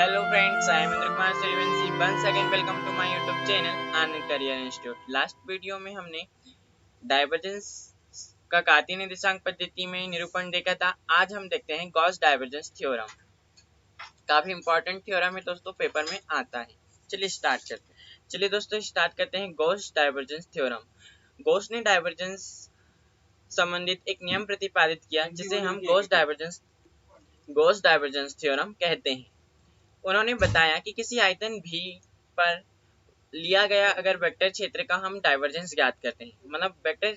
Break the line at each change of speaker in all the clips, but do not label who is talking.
Hello friends, I am Indra Kumar Suryavanshi. Once again welcome to my YouTube channel Anand Career Institute. Last video में हमने divergence का कार्तीय निर्देशांक पद्धति में निरूपण देखा था। आज हम देखते हैं गॉस डाइवर्जेंस थ्योरम। काफी इंपॉर्टेंट थ्योरम है दोस्तों, पेपर में आता है। चलिए स्टार्ट करते हैं। चलिए दोस्तों स्टार्ट करते हैं गॉस डाइवर्जेंस थ्योरम। गॉस ने डाइवर्जेंस संबंधित एक नियम प्रतिपादित किया जिसे हम गॉस डाइवर्जेंस थ्योरम कहते हैं। उन्होंने बताया कि किसी आयतन भी पर लिया गया अगर वेक्टर क्षेत्र का हम डाइवर्जेंस ज्ञात करते हैं, मतलब वेक्टर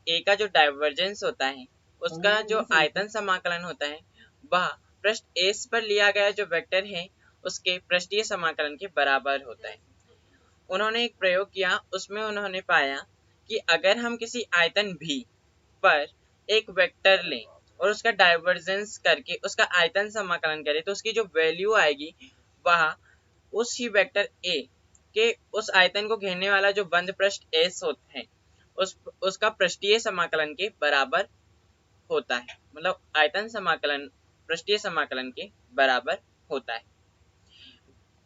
ए का जो डाइवर्जेंस होता है उसका जो आयतन समाकलन होता है वह पृष्ठ एस पर लिया गया जो वेक्टर है उसके पृष्ठीय समाकलन के बराबर होता है। उन्होंने एक प्रयोग किया, उसमें उन्होंने पाया कि अगर हम किसी आयतन भी पर एक वेक्टर लें और उसका डाइवर्जेंस करके उसका आयतन समाकलन करें तो उसकी जो वैल्यू आएगी वह उस ही वेक्टर ए के उस आयतन को घेरने वाला जो बंद पृष्ठ एस होता है उसका पृष्ठीय समाकलन के बराबर होता है, मतलब आयतन समाकलन पृष्ठीय समाकलन के बराबर होता है।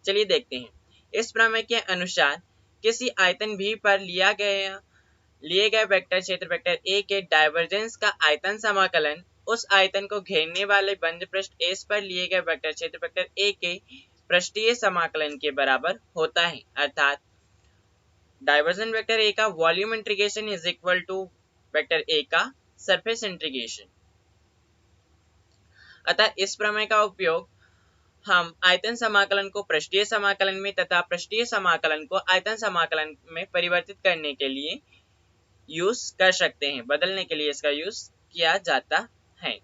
चलिए देखते हैं। इस प्रमेय के अनुसार किसी आयतन भी पर लिए गए वेक्टर क्षेत्र वेक्टर ए के डाइवर्जेंस का आयतन समाकलन उस आयतन को घेरने वाले बंद पृष्ठ एस पर लिए गए वेक्टर क्षेत्र वेक्टर ए के पृष्ठीय समाकलन के बराबर होता है। अर्थात डाइवर्जेंस वेक्टर ए का volume integration is equal to vector A का सरफेस इंटीग्रेशन। अतः इस प्रमेय का उपयोग हम आयतन समाकलन को पृष्ठीय समाकलन में तथा पृष्ठीय समाकलन को आयतन समाकलन में परिवर्तित करने के लिए यूज कर सकते हैं, बदलने के लिए इसका यूज किया जाता है।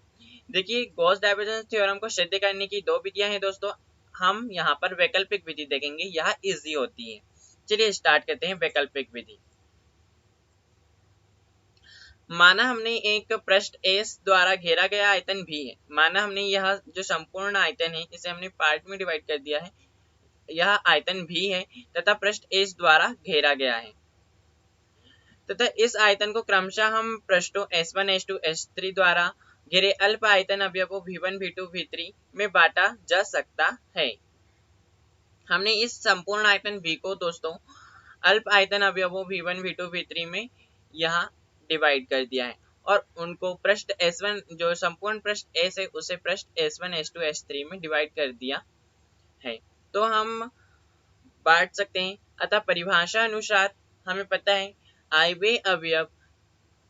देखिए गॉस डाइवर्जेंस थ्योरम को सिद्ध करने की दो विधियां हैं दोस्तों। हम यहाँ पर वैकल्पिक विधि देखेंगे, यह इजी होती है। चलिए स्टार्ट करते हैं वैकल्पिक विधि। माना हमने एक पृष्ठ एस द्वारा घेरा गया आयतन भी है। माना हमने यह जो संपूर्ण आयतन है इसे हमने पार्ट में डिवाइड कर दिया है, यह आयतन भी है तथा पृष्ठ एस द्वारा घेरा गया है तथा इस आयतन को क्रमशः हम पृष्ठों S1 S2 S3 द्वारा घिरे अल्प आयतन अवयवों V1 V2 V3 में बांटा जा सकता है। हमने इस संपूर्ण आयतन V को दोस्तों अल्प आयतन अवयवों V1 V2 V3 में यहाँ डिवाइड कर दिया है और उनको पृष्ठ S1 जो संपूर्ण पृष्ठ S है उसे पृष्ठ S1 S2 S3 में डिवाइड कर दिया है, तो हम बांट सकते हैं। अतः परिभाषा अनुसार हमें पता है आयव्यय अवयव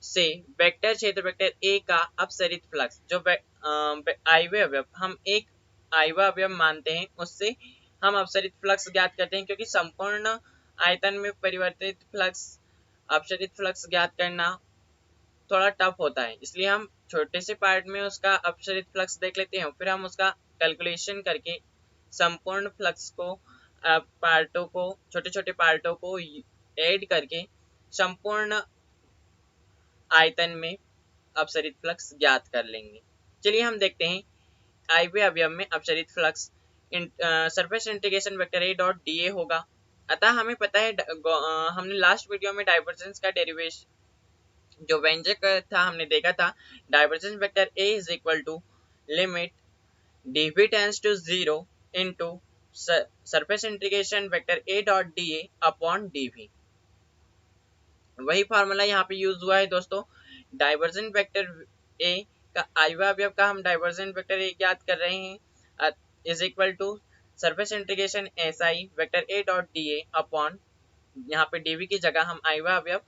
से वेक्टर क्षेत्र वेक्टर ए का अपसरित फ्लक्स, जो आयव्यय अवयव हम एक आयव्यय अवयव मानते हैं उससे हम अपसरित फ्लक्स ज्ञात करते हैं, क्योंकि संपूर्ण आयतन में परिवर्तित फ्लक्स अपसरित फ्लक्स ज्ञात करना थोड़ा टफ होता है, इसलिए हम छोटे से पार्ट में उसका अपसरित फ्लक्स देख लेते हैं, फिर हम उसका कैलकुलेशन करके संपूर्ण फ्लक्स को पार्टों को छोटे छोटे पार्टों को ऐड करके संपूर्ण आयतन में अपसरित फ्लक्स ज्ञात कर लेंगे। चलिए हम देखते हैं आयव्यय अवयव में अपसरित flux surface integration vector A dot d a होगा। अतः हमें पता है हमने लास्ट वीडियो में डाइवर्जेंस का डेरिवेशन जो व्यंजक था हमने देखा था, divergence vector A is equal to limit dv tends to 0 into surface integration vector A dot d A upon dv। वही फार्मूला यहाँ पे यूज हुआ है दोस्तों। डाइवर्जेंट वेक्टर ए का आयव्यय अवयव का हम डाइवर्जेंट वेक्टर ए ज्ञात कर रहे हैं is equal to surface integration S I vector A dot d A upon यहाँ पे डीवी की जगह हम आयव्यय अवयव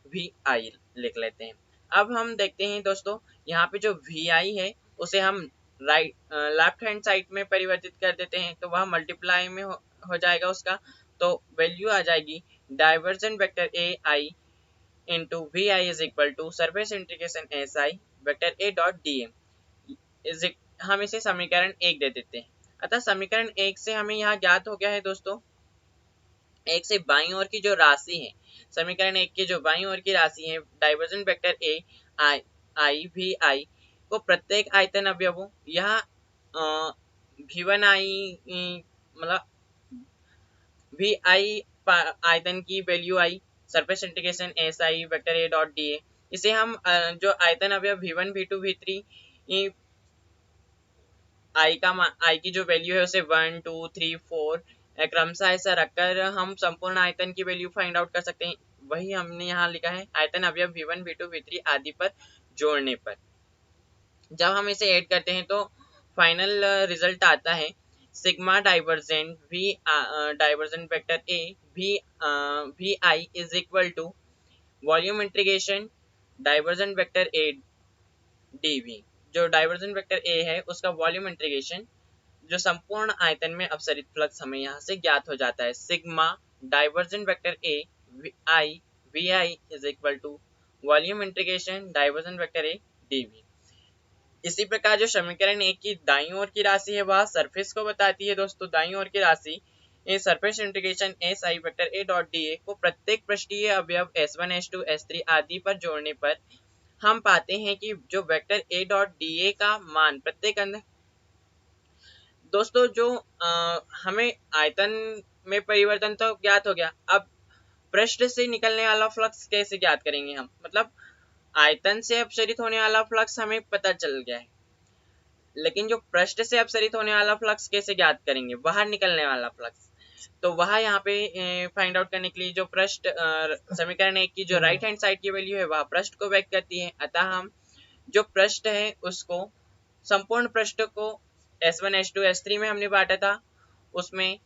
वी आई लिख लेते हैं। अब हम देखते हैं दोस्तों यहाँ पे जो वी आई है उसे हम लेफ्ट हैंड साइड में परिवर्तित कर देते हैं, तो वह मल्टीप्लाई में हो जाएगा उसका, तो वैल्यू आ जाएगी divergent vector A I into vi is equal to surface integration si vector a dot dm। हम इसे समीकरण 1 दे देते हैं। अतः समीकरण 1 से हमें यहाँ ज्ञात हो गया है दोस्तों, एक से बाईं ओर की जो राशि है, समीकरण 1 की जो बाईं ओर की राशि है divergent vector a i we i को प्रत्येक आयतन अवयवों यहाँ v1 आई मतलब वी आई आयतन की value I surface integration S I vector A dot d ए, इसे हम जो आयतन अवयव v1 v2 v3 आई की जो वैल्यू है उसे 1 2 3 4 क्रमशः ऐसा रखकर हम संपूर्ण आयतन की वैल्यू फाइंड आउट कर सकते हैं। वही हमने यहाँ लिखा है आयतन अवयव v1 v2 v3 आदि पर जोड़ने पर। जब हम इसे ऐड करते हैं तो फाइनल रिजल्ट आता है sigma divergent divergent vector A V I is equal to volume integration divergent vector A dV. जो डाइवर्जेंट वेक्टर ए है उसका वॉल्यूम इंटीग्रेशन जो संपूर्ण आयतन में अपसरित फ्लक्स हमें यहाँ से ज्ञात हो जाता है। Sigma divergent vector A I we I is equal to volume integration divergent vector A dV. इसी प्रकार जो समीकरण एक की दाईं ओर की राशि है वह सरफेस को बताती है। दोस्तों दाईं ओर की राशि surface integration S I vector A dot d ए को प्रत्येक पृष्ठीय अवयव s1 s2 s3 आदि पर जोड़ने पर हम पाते हैं कि जो वेक्टर ए डॉट डी ए का मान प्रत्येक अंदर दोस्तों जो हमें आयतन में परिवर्तन तो ज्ञात हो गया, अब पृष्ठ से निकलने वाला फ्लक्स कैसे ज्ञात करेंगे हम, मतलब आयतन से अपसरित होने वाला फ्लक्स हमें पता चल गया है, लेकिन जो पृष्ठ से अपसरित होने वाला फ्लक्स कैसे ज्ञात करेंगे, बाहर निकलने वाला फ्लक्स। तो वह यहाँ पे फाइंड आउट करने के लिए जो पृष्ठ समीकरण एक की जो राइट हैंड साइड की वैल्यू है वह पृष्ठ को व्यक्त करती है। अतः हम जो पृष्ठ है उसको संपूर्ण पृष्ठ को s1 s2 s3 में हमने बांटा था, उसमें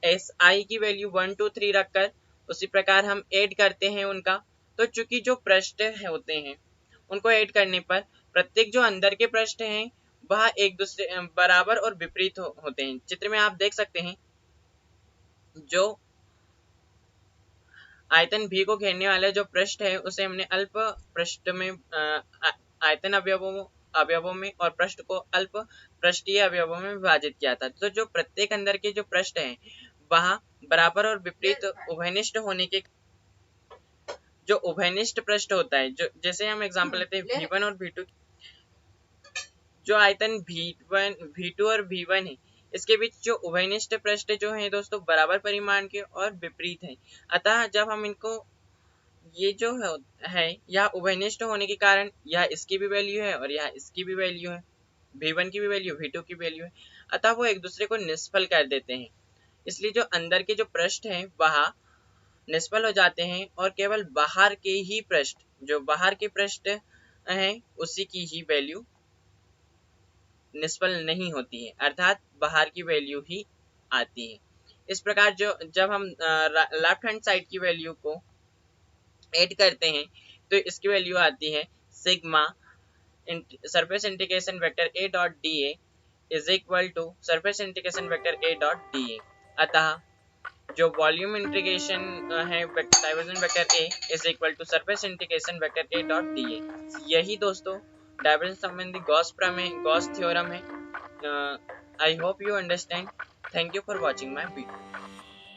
si की वैल्यू 1 2 3 रखकर उसी प्रकार हम ऐड करते हैं उनका। तो चूंकि जो पृष्ठ होते हैं उनको ऐड करने पर प्रत्येक जो अंदर के पृष्ठ हैं वह एक दूसरे बराबर और विपरीत होते हैं। चित्र में आप देख सकते हैं जो आयतन भी को घेरने वाले जो पृष्ठ है उसे हमने अल्प पृष्ठ में आयतन अवयवों में और पृष्ठ को अल्प पृष्ठीय अवयवों में विभाजित किया था। तो जो प्रत्येक अंदर के जो पृष्ठ हैं वहां बराबर और विपरीत उभयनिष्ठ होने के जो उभयनिष्ठ पृष्ठ होता है, जो जैसे हम एग्जांपल लेते हैं v1 और v2, जो आयतन v2 और v1 है इसके बीच जो उभयनिष्ठ पृष्ठ जो है दोस्तों बराबर परिमाण के और विपरीत है। अतः जब हम इनको ये जो है यह उभयनिष्ठ होने के कारण यह इसकी भी वैल्यू है और यह इसकी भी वैल्यू है, v1 की भी वैल्यू v2 की वैल्यू है, अतः वो एक दूसरे को निष्फल कर देते हैं। इसलिए जो अंदर के जो पृष्ठ हैं वह निष्फल हो जाते हैं और केवल बाहर के ही पृष्ठ जो बाहर के पृष्ठ हैं उसी की ही वैल्यू निष्फल नहीं होती है, अर्थात बाहर की वैल्यू ही आती है। इस प्रकार जो जब हम लेफ्ट हैंड साइड की वैल्यू को ऐड करते हैं तो इसकी वैल्यू आती है sigma surface integration vector A dot d A is equal to surface integration vector A dot d A. अतः जो वॉल्यूम इंटीग्रेशन है divergent vector A is equal to surface integration vector A dot d A. यही दोस्तों divergence संबंधी Gauss theorem है। I hope you understand. Thank you for watching my video.